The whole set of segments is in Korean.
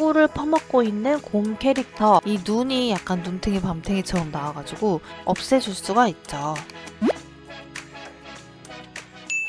꿀을 퍼먹고 있는 곰 캐릭터. 이 눈이 약간 눈탱이 밤탱이처럼 나와가지고 없애줄 수가 있죠.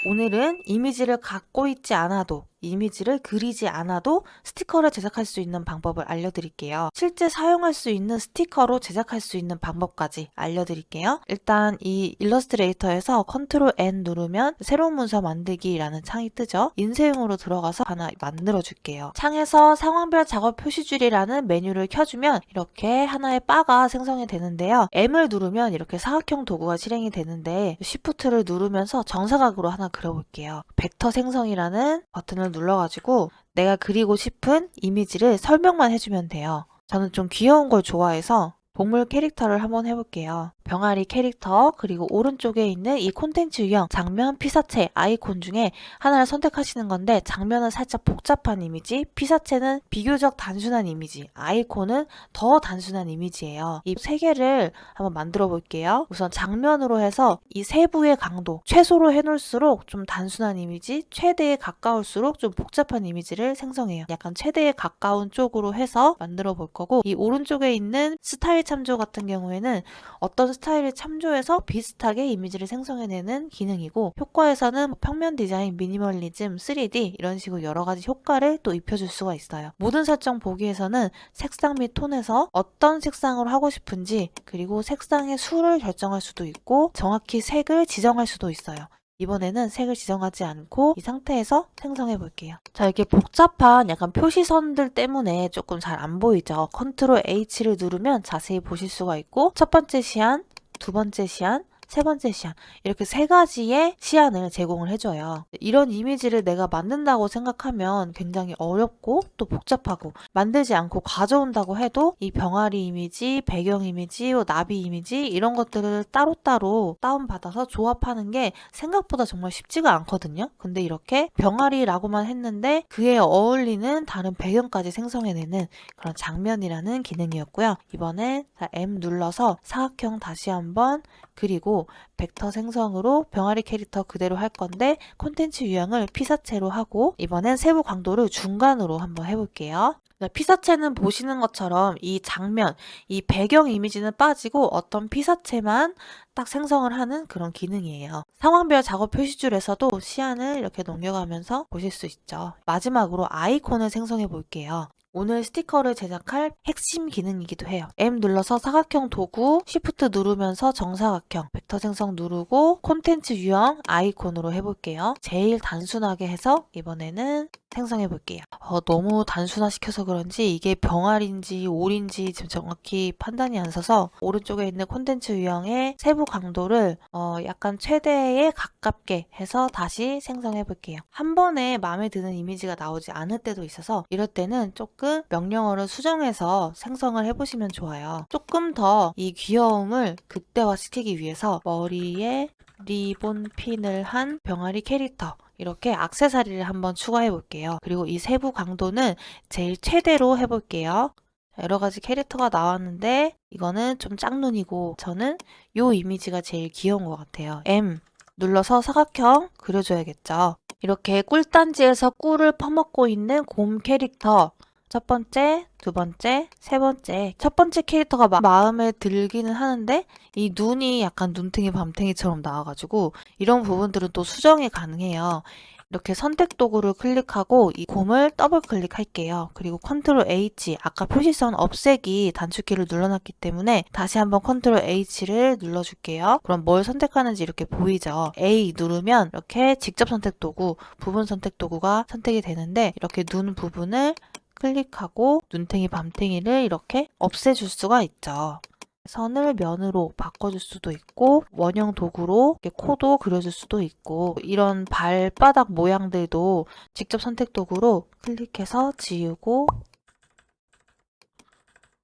오늘은 이미지를 갖고 있지 않아도, 이미지를 그리지 않아도 스티커를 제작할 수 있는 방법을 알려드릴게요. 실제 사용할 수 있는 스티커로 제작할 수 있는 방법까지 알려드릴게요. 일단 이 일러스트레이터에서 컨트롤 N 누르면 새로운 문서 만들기라는 창이 뜨죠. 인쇄용으로 들어가서 하나 만들어 줄게요. 창에서 상황별 작업 표시줄이라는 메뉴를 켜주면 이렇게 하나의 바가 생성이 되는데요. M을 누르면 이렇게 사각형 도구가 실행이 되는데 Shift를 누르면서 정사각으로 하나 그려볼게요. 벡터 생성이라는 버튼을 눌러가지고 내가 그리고 싶은 이미지를 설명만 해주면 돼요. 저는 좀 귀여운 걸 좋아해서 동물 캐릭터를 한번 해볼게요. 병아리 캐릭터, 그리고 오른쪽에 있는 이 콘텐츠 유형 장면, 피사체, 아이콘 중에 하나를 선택하시는 건데, 장면은 살짝 복잡한 이미지, 피사체는 비교적 단순한 이미지, 아이콘은 더 단순한 이미지예요. 이 세 개를 한번 만들어 볼게요. 우선 장면으로 해서 이 세부의 강도 최소로 해놓을수록 좀 단순한 이미지, 최대에 가까울수록 좀 복잡한 이미지를 생성해요. 약간 최대에 가까운 쪽으로 해서 만들어 볼 거고, 이 오른쪽에 있는 스타일 참조 같은 경우에는 어떤 스타일을 참조해서 비슷하게 이미지를 생성해내는 기능이고, 효과에서는 평면 디자인, 미니멀리즘, 3D 이런 식으로 여러 가지 효과를 또 입혀줄 수가 있어요. 모든 설정 보기에서는 색상 및 톤에서 어떤 색상으로 하고 싶은지, 그리고 색상의 수를 결정할 수도 있고 정확히 색을 지정할 수도 있어요. 이번에는 색을 지정하지 않고 이 상태에서 생성해 볼게요. 자, 이렇게 복잡한 약간 표시선들 때문에 조금 잘 안 보이죠? 컨트롤 H를 누르면 자세히 보실 수가 있고, 첫 번째 시안, 두 번째 시안, 세 번째 시안, 이렇게 세 가지의 시안을 제공을 해줘요. 이런 이미지를 내가 만든다고 생각하면 굉장히 어렵고 또 복잡하고, 만들지 않고 가져온다고 해도 이 병아리 이미지, 배경 이미지, 나비 이미지 이런 것들을 따로따로 다운받아서 조합하는 게 생각보다 정말 쉽지가 않거든요. 근데 이렇게 병아리라고만 했는데 그에 어울리는 다른 배경까지 생성해내는 그런 장면이라는 기능이었고요. 이번엔 M 눌러서 사각형 다시 한번 그리고 벡터 생성으로 병아리 캐릭터 그대로 할 건데, 콘텐츠 유형을 피사체로 하고, 이번엔 세부 강도를 중간으로 한번 해볼게요. 피사체는 보시는 것처럼 이 장면, 이 배경 이미지는 빠지고 어떤 피사체만 딱 생성을 하는 그런 기능이에요. 상황별 작업 표시줄에서도 시안을 이렇게 넘겨가면서 보실 수 있죠. 마지막으로 아이콘을 생성해 볼게요. 오늘 스티커를 제작할 핵심 기능이기도 해요. M 눌러서 사각형 도구, Shift 누르면서 정사각형, 벡터 생성 누르고 콘텐츠 유형 아이콘으로 해볼게요. 제일 단순하게 해서 이번에는 생성해 볼게요. 너무 단순화시켜서 그런지 이게 병아리인지 올인지 지금 정확히 판단이 안 서서 오른쪽에 있는 콘텐츠 유형의 세부 강도를 약간 최대에 가깝게 해서 다시 생성해 볼게요. 한 번에 마음에 드는 이미지가 나오지 않을 때도 있어서 이럴 때는 조금 명령어를 수정해서 생성을 해보시면 좋아요. 조금 더 이 귀여움을 극대화시키기 위해서 머리에 리본 핀을 한 병아리 캐릭터, 이렇게 액세서리를 한번 추가해 볼게요. 그리고 이 세부 강도는 제일 최대로 해볼게요. 여러 가지 캐릭터가 나왔는데 이거는 좀 짝눈이고, 저는 이 이미지가 제일 귀여운 것 같아요. M 눌러서 사각형 그려줘야겠죠. 이렇게 꿀단지에서 꿀을 퍼먹고 있는 곰 캐릭터, 첫 번째, 두 번째, 세 번째. 첫 번째 캐릭터가 마음에 들기는 하는데 이 눈이 약간 눈탱이 밤탱이처럼 나와가지고 이런 부분들은 또 수정이 가능해요. 이렇게 선택 도구를 클릭하고 이 곰을 더블 클릭할게요. 그리고 컨트롤 H, 아까 표시선 없애기 단축키를 눌러놨기 때문에 다시 한번 컨트롤 H를 눌러줄게요. 그럼 뭘 선택하는지 이렇게 보이죠? A 누르면 이렇게 직접 선택 도구, 부분 선택 도구가 선택이 되는데, 이렇게 눈 부분을 클릭하고 눈탱이 밤탱이를 이렇게 없애줄 수가 있죠. 선을 면으로 바꿔줄 수도 있고, 원형 도구로 이렇게 코도 그려줄 수도 있고, 이런 발바닥 모양들도 직접 선택 도구로 클릭해서 지우고,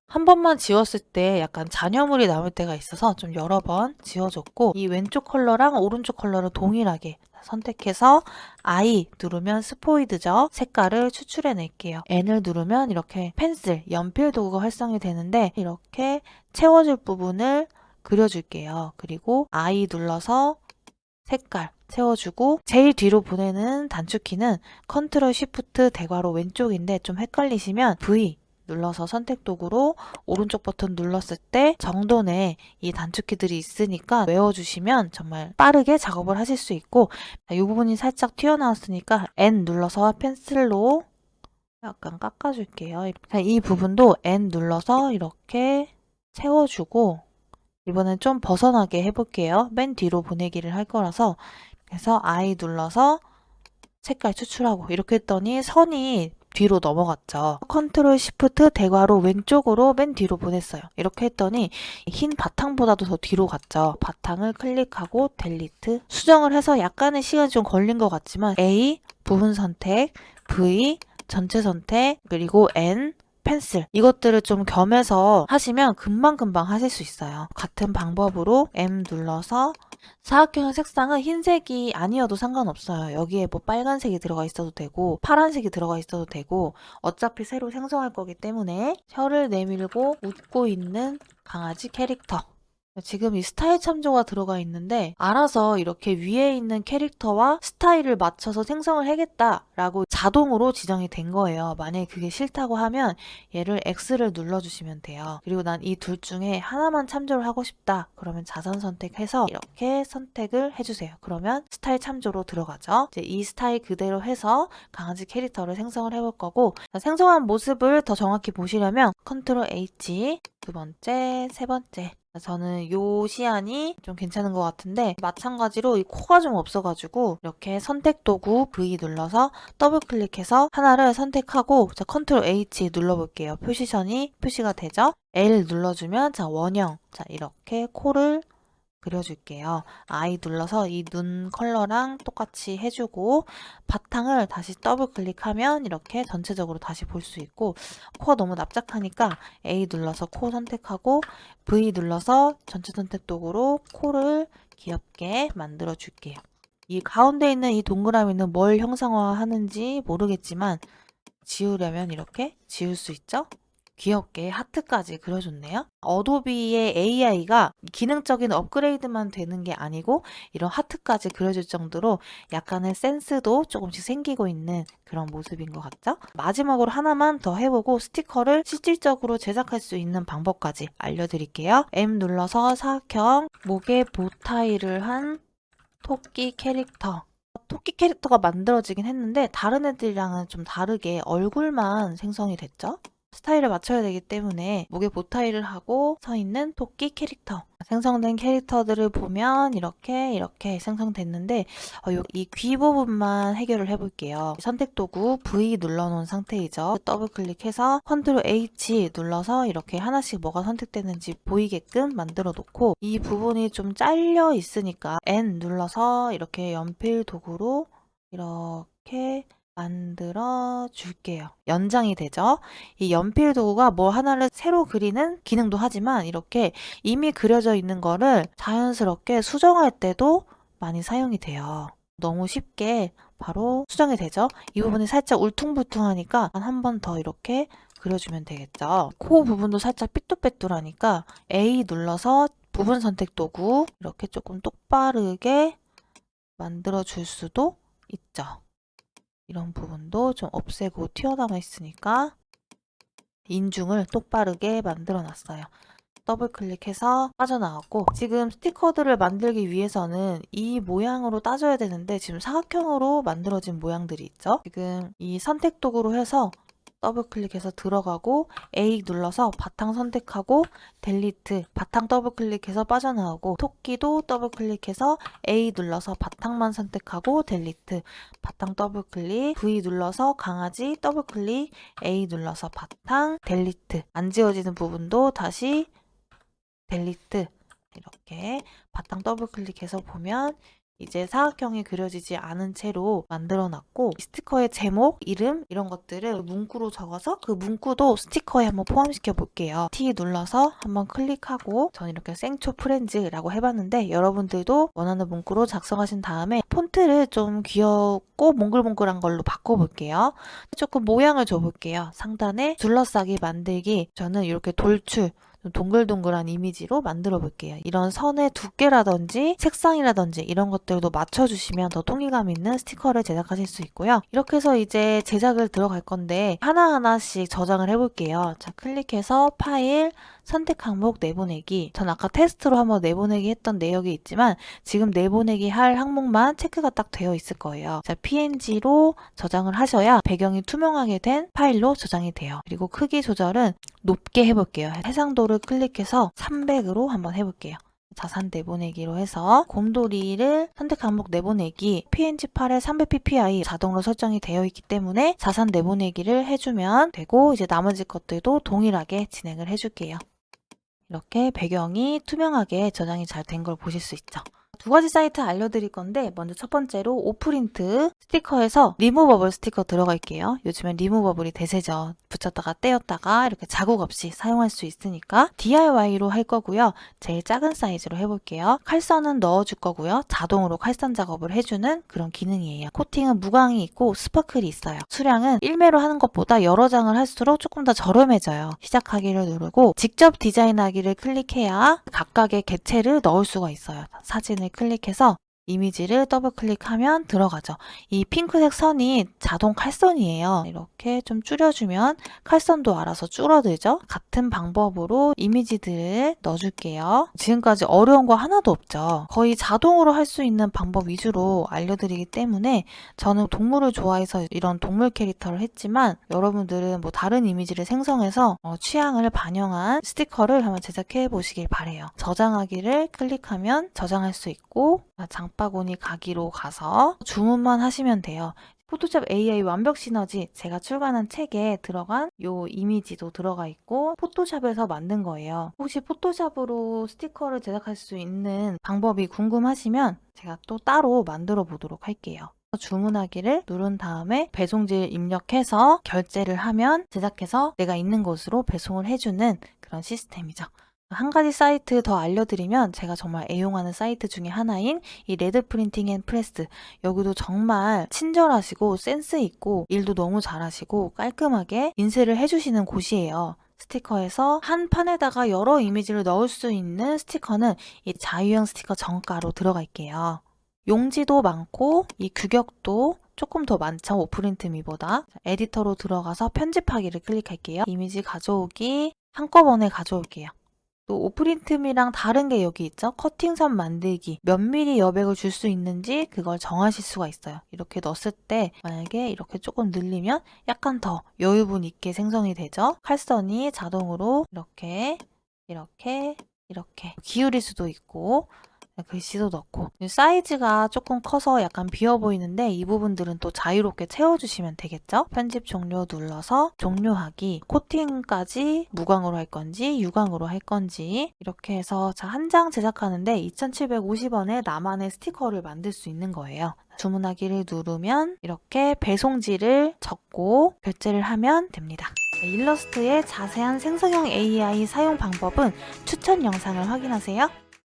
한 번만 지웠을 때 약간 잔여물이 남을 때가 있어서 좀 여러 번 지워줬고, 이 왼쪽 컬러랑 오른쪽 컬러를 동일하게 선택해서 I 누르면 스포이드죠. 색깔을 추출해 낼게요. N을 누르면 이렇게 펜슬, 연필 도구가 활성이 되는데 이렇게 채워줄 부분을 그려줄게요. 그리고 I 눌러서 색깔 채워주고 제일 뒤로 보내는 단축키는 컨트롤 쉬프트 대괄호 왼쪽인데 좀 헷갈리시면 V 눌러서 선택 도구로 오른쪽 버튼 눌렀을 때 정돈에 이 단축키들이 있으니까 외워주시면 정말 빠르게 작업을 하실 수 있고 이 부분이 살짝 튀어나왔으니까 N 눌러서 펜슬로 약간 깎아줄게요. 이 부분도 N 눌러서 이렇게 채워주고 이번엔 좀 벗어나게 해볼게요. 맨 뒤로 보내기를 할 거라서 그래서 I 눌러서 색깔 추출하고 이렇게 했더니 선이 뒤로 넘어갔죠. 컨트롤 시프트 대괄호 왼쪽으로 맨 뒤로 보냈어요. 이렇게 했더니 흰 바탕보다도 더 뒤로 갔죠. 바탕을 클릭하고 델리트 수정을 해서 약간의 시간이 좀 걸린 것 같지만 A 부분 선택, V 전체 선택, 그리고 N 펜슬 이것들을 좀 겸해서 하시면 금방금방 하실 수 있어요. 같은 방법으로 M 눌러서 사각형 색상은 흰색이 아니어도 상관없어요. 여기에 뭐 빨간색이 들어가 있어도 되고 파란색이 들어가 있어도 되고 어차피 새로 생성할 거기 때문에 혀를 내밀고 웃고 있는 강아지 캐릭터 지금 이 스타일 참조가 들어가 있는데 알아서 이렇게 위에 있는 캐릭터와 스타일을 맞춰서 생성을 해야겠다라고 자동으로 지정이 된 거예요. 만약에 그게 싫다고 하면 얘를 X를 눌러주시면 돼요. 그리고 난 이 둘 중에 하나만 참조를 하고 싶다. 그러면 자선 선택해서 이렇게 선택을 해주세요. 그러면 스타일 참조로 들어가죠. 이제 이 스타일 그대로 해서 강아지 캐릭터를 생성을 해볼 거고 생성한 모습을 더 정확히 보시려면 컨트롤 H 두 번째, 세 번째 저는 요 시안이 좀 괜찮은 것 같은데 마찬가지로 이 코가 좀 없어가지고 이렇게 선택 도구 V 눌러서 더블 클릭해서 하나를 선택하고 자 컨트롤 H 눌러볼게요. 표시선이 표시가 되죠? L 눌러주면 자 원형 자 이렇게 코를 그려줄게요. I 눌러서 이 눈 컬러랑 똑같이 해주고 바탕을 다시 더블 클릭하면 이렇게 전체적으로 다시 볼 수 있고 코가 너무 납작하니까 A 눌러서 코 선택하고 V 눌러서 전체 선택 도구로 코를 귀엽게 만들어 줄게요. 이 가운데 있는 이 동그라미는 뭘 형상화하는지 모르겠지만 지우려면 이렇게 지울 수 있죠? 귀엽게 하트까지 그려줬네요. 어도비의 AI가 기능적인 업그레이드만 되는 게 아니고 이런 하트까지 그려줄 정도로 약간의 센스도 조금씩 생기고 있는 그런 모습인 것 같죠? 마지막으로 하나만 더 해보고 스티커를 실질적으로 제작할 수 있는 방법까지 알려드릴게요. M 눌러서 사각형 목에 보타이를 한 토끼 캐릭터 토끼 캐릭터가 만들어지긴 했는데 다른 애들이랑은 좀 다르게 얼굴만 생성이 됐죠? 스타일을 맞춰야 되기 때문에 목에 보타이를 하고 서 있는 토끼 캐릭터 생성된 캐릭터들을 보면 이렇게 생성됐는데 이 귀 부분만 해결을 해볼게요. 선택 도구 V 눌러놓은 상태이죠. 더블 클릭해서 컨트롤 H 눌러서 이렇게 하나씩 뭐가 선택되는지 보이게끔 만들어 놓고 이 부분이 좀 잘려 있으니까 N 눌러서 이렇게 연필 도구로 이렇게 만들어 줄게요. 연장이 되죠. 이 연필 도구가 뭐 하나를 새로 그리는 기능도 하지만 이렇게 이미 그려져 있는 거를 자연스럽게 수정할 때도 많이 사용이 돼요. 너무 쉽게 바로 수정이 되죠. 이 부분이 살짝 울퉁불퉁하니까 한 번 더 이렇게 그려주면 되겠죠. 코 부분도 살짝 삐뚤빼뚤하니까 A 눌러서 부분 선택 도구 이렇게 조금 똑바르게 만들어 줄 수도 있죠. 이런 부분도 좀 없애고 튀어나와 있으니까 인중을 똑바르게 만들어 놨어요. 더블 클릭해서 빠져나왔고 지금 스티커들을 만들기 위해서는 이 모양으로 따져야 되는데 지금 사각형으로 만들어진 모양들이 있죠. 지금 이 선택 도구로 해서 더블 클릭해서 들어가고 A 눌러서 바탕 선택하고 델리트 바탕 더블 클릭해서 빠져나오고 토끼도 더블 클릭해서 A 눌러서 바탕만 선택하고 델리트 바탕 더블 클릭 V 눌러서 강아지 더블 클릭 A 눌러서 바탕 델리트 안 지워지는 부분도 다시 델리트 이렇게 바탕 더블 클릭해서 보면 이제 사각형이 그려지지 않은 채로 만들어 놨고 스티커의 제목, 이름 이런 것들을 문구로 적어서 그 문구도 스티커에 한번 포함시켜 볼게요. T 눌러서 한번 클릭하고 전 이렇게 생초 프렌즈라고 해봤는데 여러분들도 원하는 문구로 작성하신 다음에 폰트를 좀 귀엽고 몽글몽글한 걸로 바꿔볼게요. 조금 모양을 줘볼게요. 상단에 둘러싸기 만들기 저는 이렇게 돌출 동글동글한 이미지로 만들어 볼게요. 이런 선의 두께라든지 색상이라든지 이런 것들도 맞춰주시면 더 통일감 있는 스티커를 제작하실 수 있고요. 이렇게 해서 이제 제작을 들어갈 건데 하나하나씩 저장을 해볼게요. 자, 클릭해서 파일, 선택 항목 내보내기. 전 아까 테스트로 한번 내보내기 했던 내역이 있지만 지금 내보내기 할 항목만 체크가 딱 되어 있을 거예요. 자, PNG로 저장을 하셔야 배경이 투명하게 된 파일로 저장이 돼요. 그리고 크기 조절은 높게 해볼게요. 해상도를 클릭해서 300으로 한번 해볼게요. 자산 내보내기로 해서 곰돌이를 선택 항목 내보내기 PNG 파일에 300ppi 자동으로 설정이 되어 있기 때문에 자산 내보내기를 해주면 되고 이제 나머지 것들도 동일하게 진행을 해줄게요. 이렇게 배경이 투명하게 저장이 잘 된 걸 보실 수 있죠. 두 가지 사이트 알려드릴 건데 먼저 첫 번째로 오프린트 스티커에서 리무버블 스티커 들어갈게요. 요즘엔 리무버블이 대세죠. 붙였다가 떼었다가 이렇게 자국 없이 사용할 수 있으니까 DIY로 할 거고요. 제일 작은 사이즈로 해볼게요. 칼선은 넣어줄 거고요. 자동으로 칼선 작업을 해주는 그런 기능이에요. 코팅은 무광이 있고 스파클이 있어요. 수량은 1매로 하는 것보다 여러 장을 할수록 조금 더 저렴해져요. 시작하기를 누르고 직접 디자인하기를 클릭해야 각각의 객체를 넣을 수가 있어요. 사진을 클릭해서 이미지를 더블 클릭하면 들어가죠. 이 핑크색 선이 자동 칼선이에요. 이렇게 좀 줄여주면 칼선도 알아서 줄어들죠. 같은 방법으로 이미지들을 넣어줄게요. 지금까지 어려운 거 하나도 없죠. 거의 자동으로 할 수 있는 방법 위주로 알려드리기 때문에 저는 동물을 좋아해서 이런 동물 캐릭터를 했지만 여러분들은 뭐 다른 이미지를 생성해서 취향을 반영한 스티커를 한번 제작해 보시길 바래요. 저장하기를 클릭하면 저장할 수 있고 장바구니 가기로 가서 주문만 하시면 돼요. 포토샵 AI 완벽 시너지 제가 출간한 책에 들어간 요 이미지도 들어가 있고 포토샵에서 만든 거예요. 혹시 포토샵으로 스티커를 제작할 수 있는 방법이 궁금하시면 제가 또 따로 만들어 보도록 할게요. 주문하기를 누른 다음에 배송지를 입력해서 결제를 하면 제작해서 내가 있는 곳으로 배송을 해주는 그런 시스템이죠. 한 가지 사이트 더 알려드리면 제가 정말 애용하는 사이트 중에 하나인 이 레드 프린팅 앤 프레스, 여기도 정말 친절하시고 센스 있고 일도 너무 잘하시고 깔끔하게 인쇄를 해주시는 곳이에요. 스티커에서 한 판에다가 여러 이미지를 넣을 수 있는 스티커는 이 자유형 스티커 정가로 들어갈게요. 용지도 많고 이 규격도 조금 더 많죠, 오프린트미보다. 에디터로 들어가서 편집하기를 클릭할게요. 이미지 가져오기 한꺼번에 가져올게요. 또 오프린트미랑 다른 게 여기 있죠. 커팅선 만들기. 몇 미리 여백을 줄 수 있는지 그걸 정하실 수가 있어요. 이렇게 넣었을 때 만약에 이렇게 조금 늘리면 약간 더 여유분 있게 생성이 되죠. 칼선이 자동으로 이렇게 기울일 수도 있고 글씨도 넣고 사이즈가 조금 커서 약간 비어 보이는데 이 부분들은 또 자유롭게 채워주시면 되겠죠? 편집 종료 눌러서 종료하기, 코팅까지 무광으로 할 건지 유광으로 할 건지 이렇게 해서 한 장 제작하는데 2,750원에 나만의 스티커를 만들 수 있는 거예요. 주문하기를 누르면 이렇게 배송지를 적고 결제를 하면 됩니다. 일러스트의 자세한 생성형 AI 사용 방법은 추천 영상을 확인하세요.